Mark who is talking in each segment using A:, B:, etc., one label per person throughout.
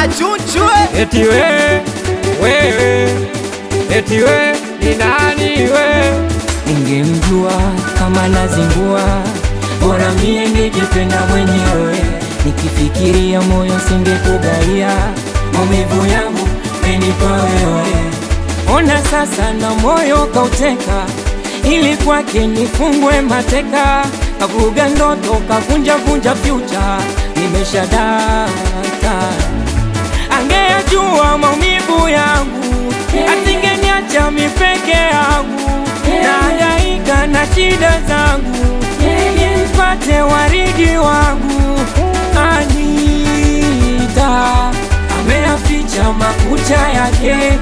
A: Achunchwe
B: eti eti we ni nani we?
C: Ningemjua kama nazingua, bora mie ningejipenda mwenyewe. Nikifikiria moyo singekugaia, maumivu yangu menipa wewe. Ona sasa na moyo kauteka, ili kwake nifungwe mateka. Kavuga ndoto, kavunja future, nimeshadata. Angejua maumivu yangu, asingeniacha mimi peke yangu. Nahangaika na shida zangu, nipate waridi wangu. Anita ameyaficha makucha yake,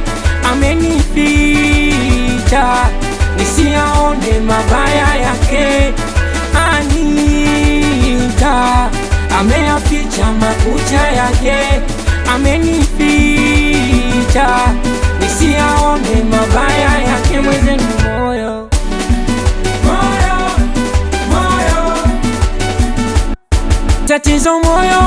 C: amenificha nisiyaone mabaya yake. Anita ameyaficha makucha yake, amenificha nisiyaone mabaya yake. Mwenzenu moyo tatizo, moyo